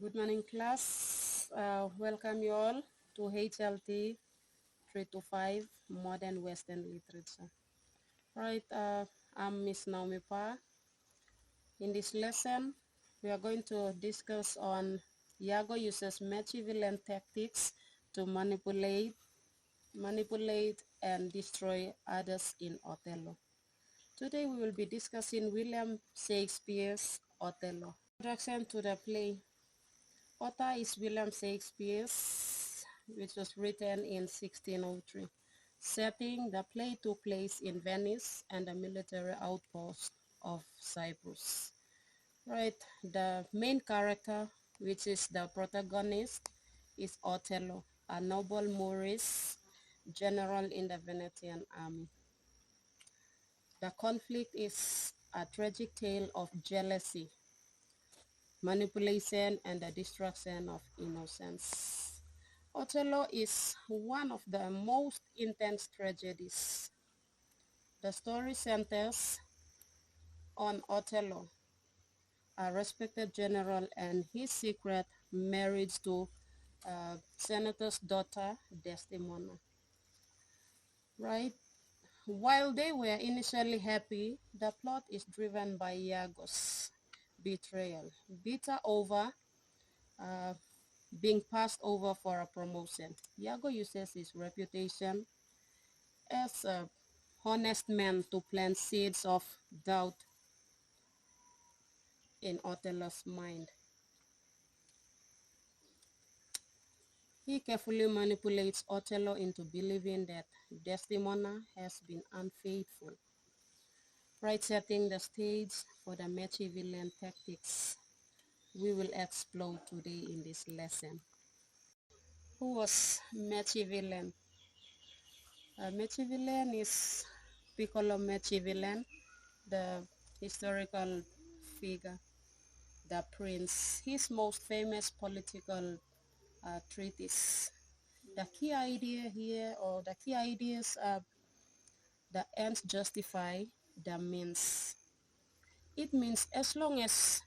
Good morning, class. Welcome you all to HLT 3 to 5 Modern Western Literature. Right, I'm Miss Naomi Pa. In this lesson, we are going to discuss on Iago uses Machiavellian tactics to manipulate and destroy others in Othello. Today we will be discussing William Shakespeare's Othello. Introduction to the play. Author is William Shakespeare, which was written in 1603. Setting: the play took place in Venice and a military outpost of Cyprus. Right, the main character, which is the protagonist, is Othello, a noble Moorish general in the Venetian army. The conflict is a tragic tale of jealousy, manipulation, and the destruction of innocence. Othello is one of the most intense tragedies. The story centers on Othello, a respected general, and his secret marriage to senator's daughter, Desdemona. Right? While they were initially happy, the plot is driven by Iago's betrayal, bitter over uh, being passed over for a promotion. Iago uses his reputation as a honest man to plant seeds of doubt in Othello's mind. He carefully manipulates Othello into believing that Desdemona has been unfaithful, right, setting the stage for the Machiavellian tactics we will explore today in this lesson. Who was Machiavellian? Machiavellian is Piccolo Machiavellian, the historical figure, the prince. His most famous political treatise. The key idea here, or the key ideas are: the ends justify the means. It means as long as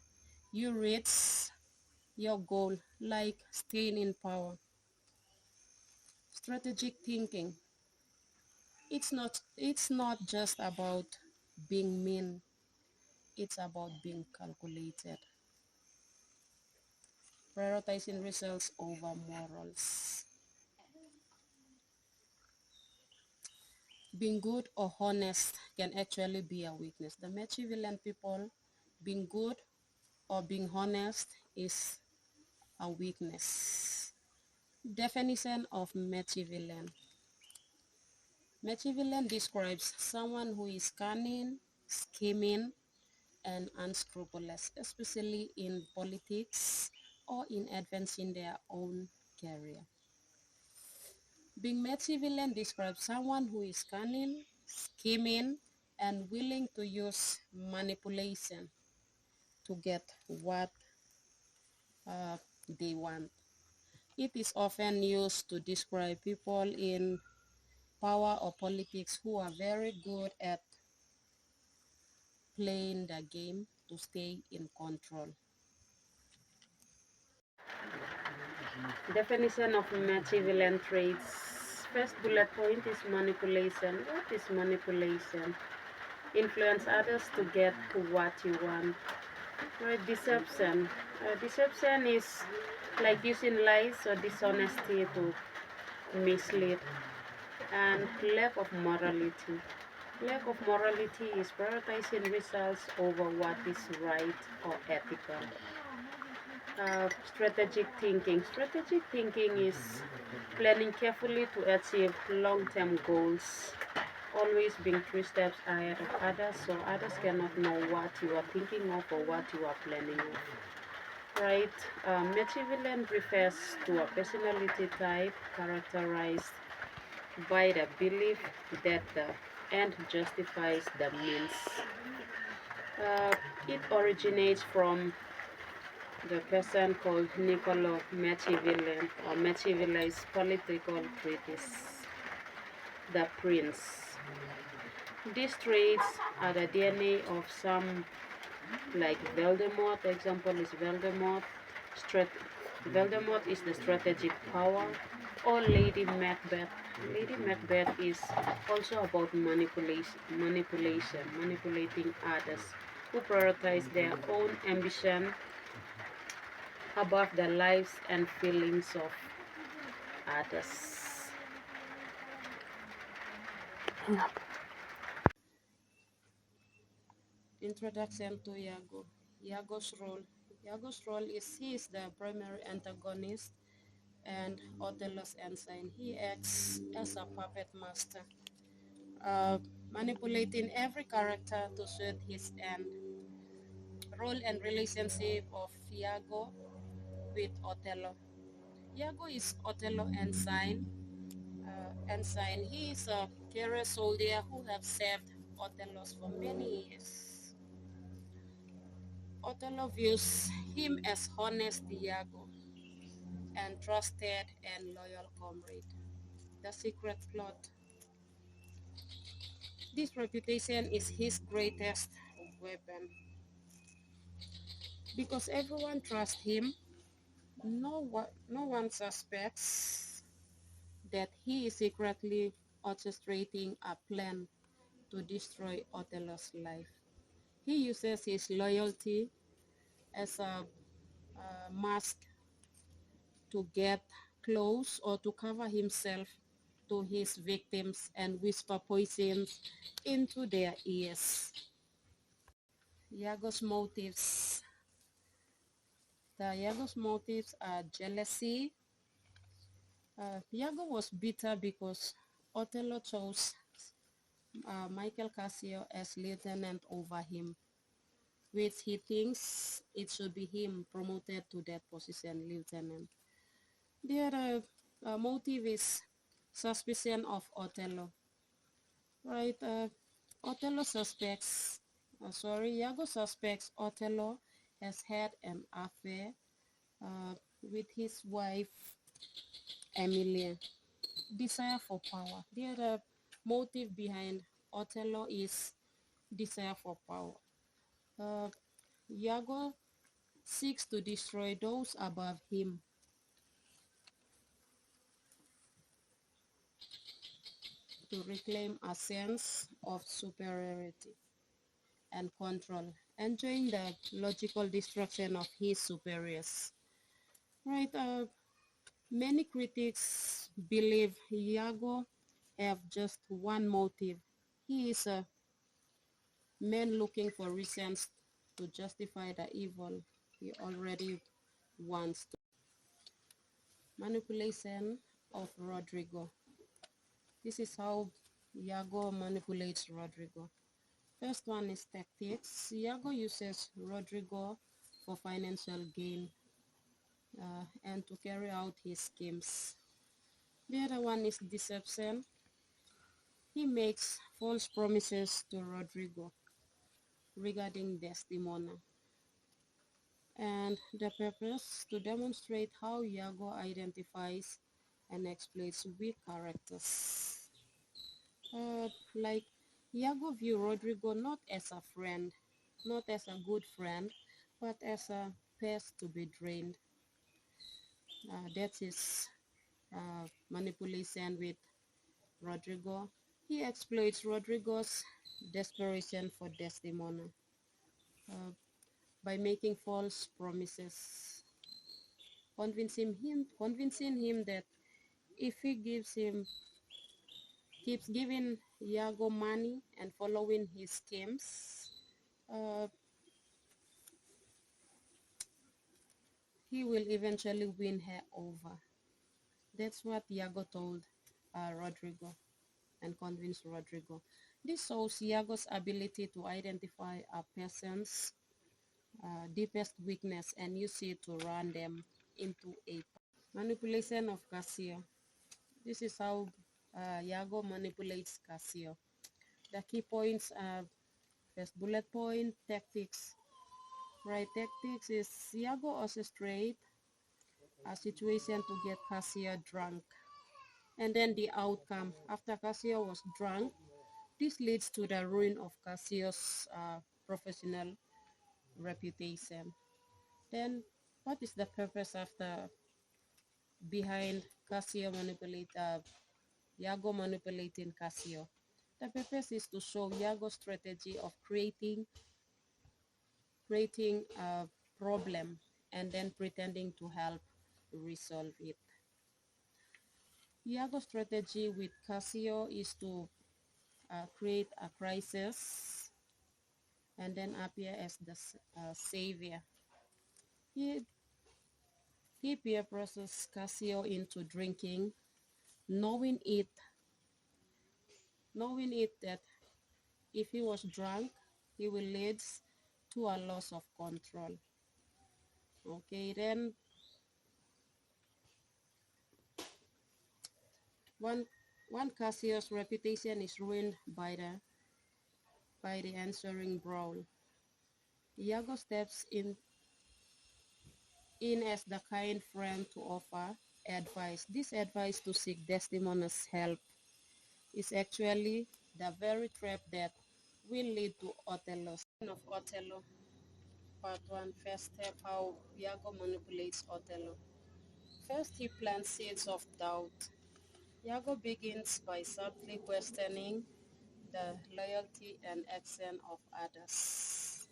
you reach your goal, like staying in power. Strategic thinking. It's not just about being mean, it's about being calculated. Prioritizing results over morals. Being good or honest can actually be a weakness. The Machiavellian people, being good or being honest is a weakness. Definition of Machiavellian. Machiavellian describes someone who is cunning, scheming, and unscrupulous, especially in politics or in advancing their own career. Being Machiavellian describes someone who is cunning, scheming, and willing to use manipulation to get what they want. It is often used to describe people in power or politics who are very good at playing the game to stay in control. Definition of Machiavellian traits. First bullet point is manipulation. What is manipulation? Influence others to get what you want. Right, deception. Deception is like using lies or dishonesty to mislead. And lack of morality. Lack of morality is prioritizing results over what is right or ethical. Strategic thinking. Strategic thinking is planning carefully to achieve long-term goals, always being 3 steps ahead of others so others cannot know what you are thinking of or what you are planning of. Right? Machiavellian refers to a personality type characterized by the belief that the end justifies the means. It originates from the person called Niccolo Machiavelli, or Machiavelli's political treatise, The Prince. These traits are the DNA of some, like Voldemort. Example is Voldemort. Strat- Voldemort is the strategic power, or Lady Macbeth. Lady Macbeth is also about manipulating others who prioritize their own ambition above the lives and feelings of others. Introduction to Iago. Iago's role. Iago's role is he is the primary antagonist and Othello's ensign. He acts as a puppet master, uh, manipulating every character to suit his end. Role and relationship of Iago with Othello. Iago is Othello ensign. Ensign. He is a career soldier who have served Othello's for many years. Othello views him as honest Iago and trusted and loyal comrade. The secret plot. This reputation is his greatest weapon. Because everyone trusts him, no one suspects that he is secretly orchestrating a plan to destroy Othello's life. He uses his loyalty as a mask to get close or to cover himself to his victims and whisper poisons into their ears. Iago's motives. The Iago's motives are jealousy. Iago was bitter because Othello chose Michael Cassio as lieutenant over him, which he thinks it should be him promoted to that position, lieutenant. The other motive is suspicion of Othello. Right, Iago suspects Othello has had an affair with his wife Emilia. Desire for power. The other motive behind Othello is desire for power. Iago seeks to destroy those above him. To reclaim a sense of superiority and control, enjoying the logical destruction of his superiors. Right, many critics believe Iago have just one motive. He is a man looking for reasons to justify the evil he already wants to. Manipulation of Rodrigo. This is how Iago manipulates Rodrigo. First one is tactics. Iago uses Rodrigo for financial gain and to carry out his schemes. The other one is deception. He makes false promises to Rodrigo regarding Desdemona. And the purpose to demonstrate how Iago identifies and exploits weak characters. Like Iago view Rodrigo not as a friend, not as a good friend, but as a pest to be drained. That is manipulation with Rodrigo. He exploits Rodrigo's desperation for Desdemona uh, by making false promises, convincing him that if he keeps giving Iago money and following his schemes, uh, he will eventually win her over. That's what Iago told Rodrigo and convinced Rodrigo. This shows Iago's ability to identify a person's deepest weakness and use it to run them into a manipulation of Cassio. This is how Iago manipulates Cassio. The key points are first bullet point, tactics. Right, tactics is Iago orchestrate a situation to get Cassio drunk. And then the outcome, after Cassio was drunk, this leads to the ruin of Cassio's professional reputation. Then What is the purpose behind Iago manipulating Cassio? The purpose is to show Iago's strategy of creating a problem and then pretending to help resolve it. Iago's strategy with Cassio is to create a crisis and then appear as the savior. He, he peer presses Cassio into drinking, knowing it that if he was drunk, he will lead to a loss of control. Okay, then one Cassio's reputation is ruined by the ensuing brawl. Iago steps in as the kind friend to offer advice. This advice to seek Desdemona's help is actually the very trap that will lead to Othello. Of Othello, part 1, first step, how Iago manipulates Othello. First, he plants seeds of doubt. Iago begins by subtly questioning the loyalty and accent of others.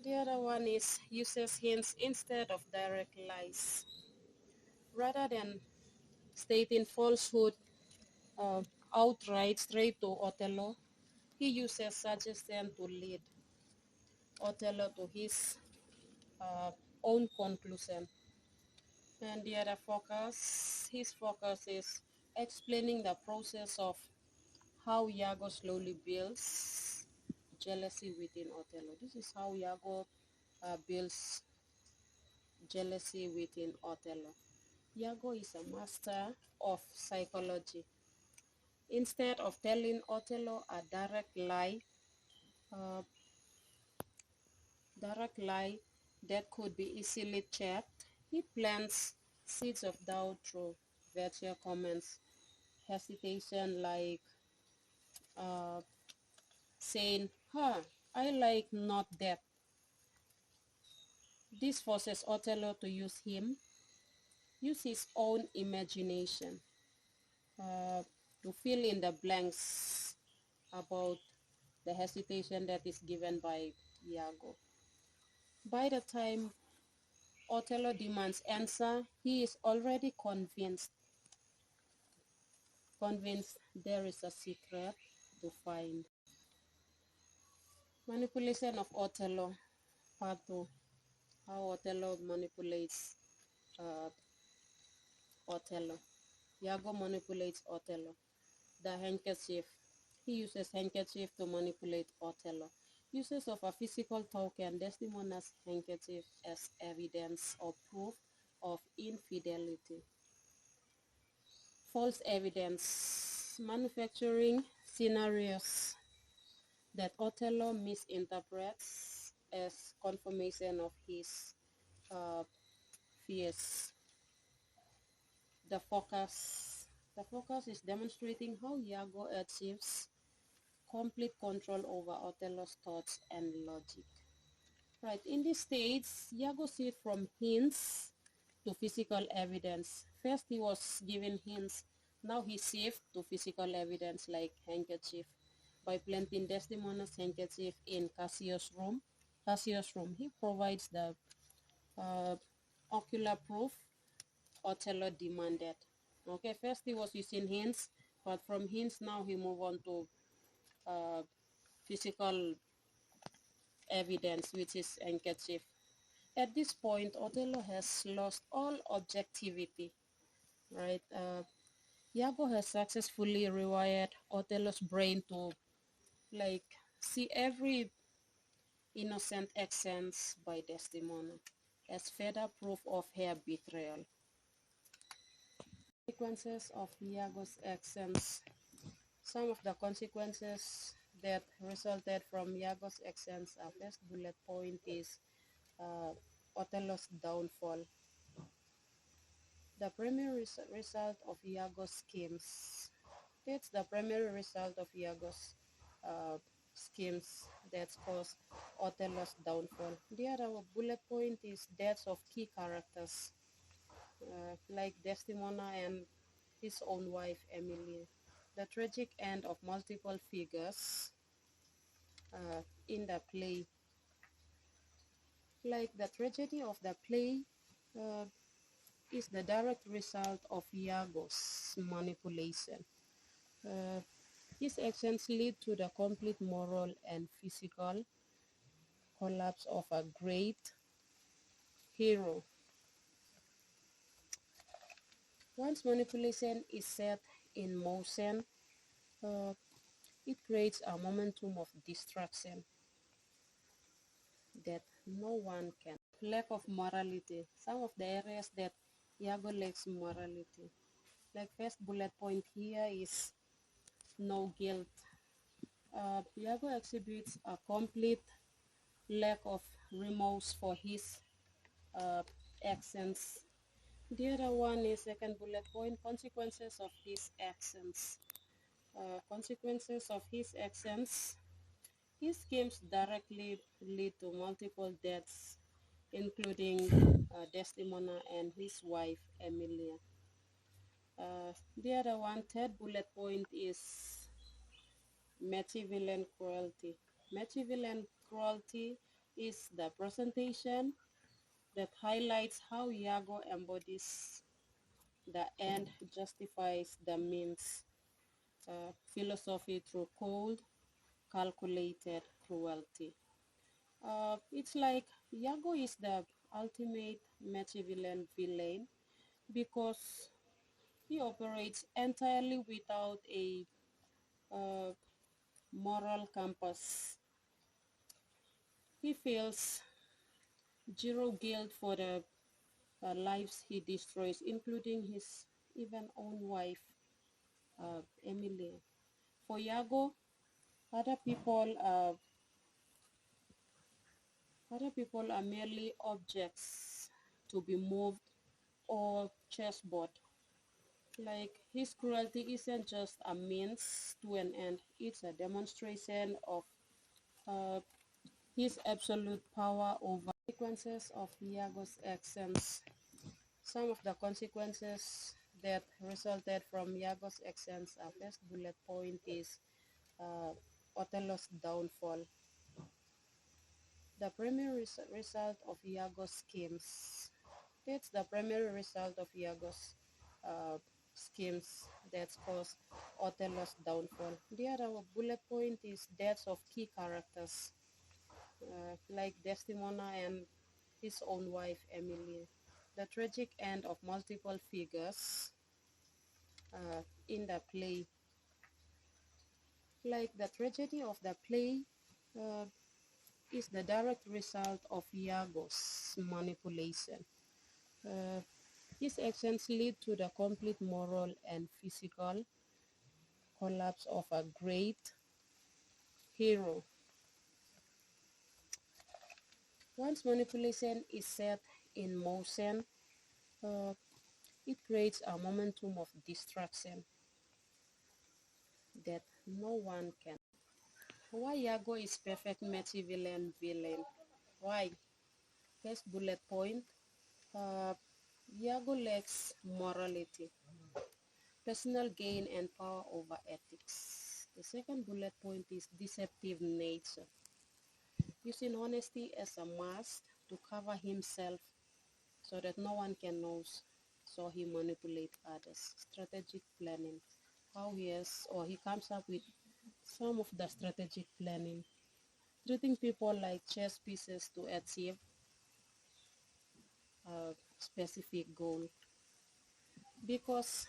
The other one is uses hints instead of direct lies. Rather than stating falsehood uh, outright straight to Othello, he uses suggestion to lead Othello to uh, own conclusion. And the other his focus is explaining the process of how Iago slowly builds jealousy within Othello. This is how Iago builds jealousy within Othello. Iago is a master of psychology. Instead of telling Othello a uh, direct lie that could be easily checked, he plants seeds of doubt through virtual comments, hesitation like uh, saying, huh, I like not that. This forces Othello to use his own imagination uh, to fill in the blanks about the hesitation that is given by Iago. By the time Othello demands answer, he is already convinced there is a secret to find. Manipulation of Othello, part 2. How Othello manipulates uh, Othello. Iago manipulates Othello. The handkerchief. He uses handkerchief to manipulate Othello. Uses of a physical token, Desdemona's handkerchief as evidence or proof of infidelity. False evidence. Manufacturing scenarios that Othello misinterprets as confirmation of his uh, fears. The focus. The focus is demonstrating how Iago achieves complete control over Othello's thoughts and logic. Right, in this stage, Iago shifts from hints to physical evidence. First he was given hints, now he shifts to physical evidence like handkerchief. By planting Desdemona's handkerchief in Cassio's room, he provides the uh, ocular proof Othello demanded. Okay, first he was using hints, but from hints now he move on to uh, physical evidence, which is handkerchief. At this point, Othello has lost all objectivity, right? Iago has successfully rewired Othello's brain to like see every innocent accents by Desdemona as further proof of her betrayal. Consequences of Iago's accents. Some of the consequences that resulted from Iago's accents, our first bullet point is Othello's downfall. The primary result of Iago's schemes. That's the primary result of Iago's schemes. that caused Othello's downfall. The other bullet point is deaths of key characters like Desdemona and his own wife Emilia. The tragic end of multiple figures in the play. Like the tragedy of the play uh, is the direct result of Iago's manipulation. Uh, his actions lead to the complete moral and physical collapse of a great hero. Once manipulation is set in motion, uh, it creates a momentum of destruction that no one can. Lack of morality. Some of the areas that Iago lacks morality. Like first bullet point here is no guilt. Iago exhibits a complete lack of remorse for his uh, actions. The other one is second bullet point, consequences of his actions. Consequences of his actions. His schemes directly lead to multiple deaths, including Desdemona and his wife Emilia. The other one, third bullet point is Machiavellian cruelty. Machiavellian cruelty is the presentation that highlights how Iago embodies the end justifies the means philosophy through cold, calculated cruelty. It's like Iago is the ultimate Machiavellian villain because he operates entirely without a uh, moral compass. He feels zero guilt for the lives he destroys, including his even own wife, Emilia. For Iago, other people, uh, other people are merely objects to be moved or chessboard. Like his cruelty isn't just a means to an end; it's a demonstration of uh, his absolute power over consequences of Iago's actions. Some of the consequences that resulted from Iago's actions, our first bullet point is Othello's downfall. The primary result of Iago's schemes. That's the primary result of Iago's uh, schemes that caused Othello's downfall. The other bullet point is deaths of key characters like Desdemona and his own wife Emilia. The tragic end of multiple figures in the play. Like the tragedy of the play uh, is the direct result of Iago's manipulation. Uh, his actions lead to the complete moral and physical collapse of a great hero. Once manipulation is set in motion, uh, it creates a momentum of destruction that no one can. Why Iago is perfect Machiavellian villain? Why? First bullet point, uh, Iago lacks morality, personal gain and power over ethics. The second bullet point is deceptive nature, using honesty as a mask to cover himself so that no one can know, so he manipulates others. Strategic planning, how he has or he comes up with some of the strategic planning, treating people like chess pieces to achieve a specific goal. Because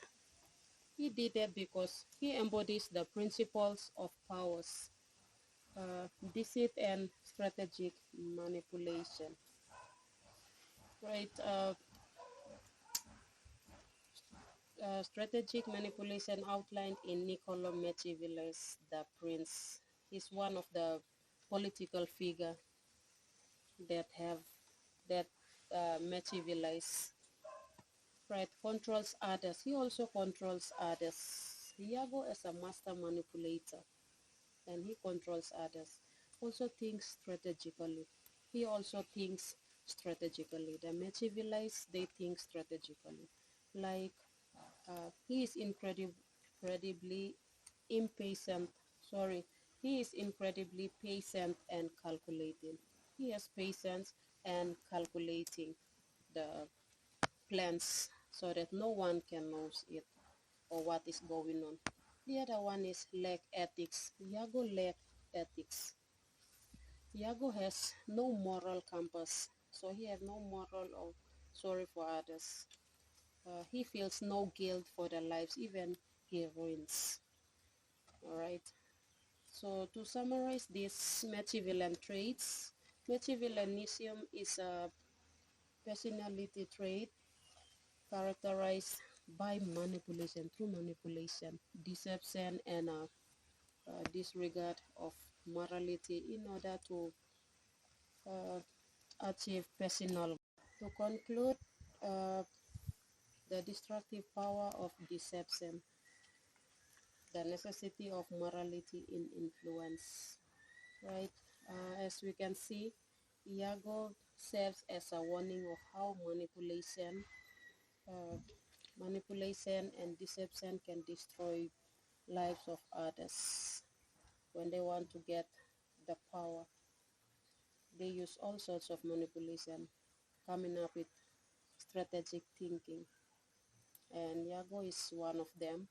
he did that because he embodies the principles of powers, deceit and strategic manipulation. Right, strategic manipulation outlined in Niccolo Machiavelli's The Prince. He's one of the political figure that have that Machiavelli's right controls others. He also controls others. Iago is a master manipulator and he controls others. also thinks strategically. He also thinks strategically. The Machiavellis, they think strategically. Like he is incredibly impatient. Sorry, he is incredibly patient and calculating. He has patience and calculating the plans so that no one can knows it or what is going on. The other one is lack ethics. Iago lack ethics. Iago has no moral compass, so he has no moral or sorry for others. He feels no guilt for their lives, even he ruins. All right. So to summarize these Machiavellian traits, Machiavellianism is a personality trait characterized by manipulation, through manipulation, deception, and disregard of morality in order to uh, achieve personal. To conclude, uh, the destructive power of deception, the necessity of morality in influence, right? As we can see, Iago serves as a warning of how uh, manipulation and deception can destroy lives of others. When they want to get the power, they use all sorts of manipulation, coming up with strategic thinking. And Iago is one of them.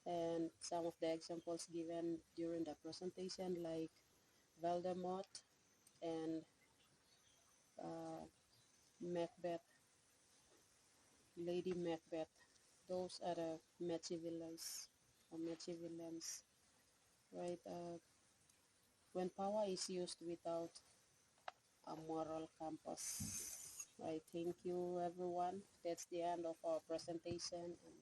And some of the examples given during the presentation, like Voldemort and uh, Macbeth, Lady Macbeth. Those are the Machiavellians or Machiavellians, right? When power is used without a moral compass. Right, thank you everyone. That's the end of our presentation. And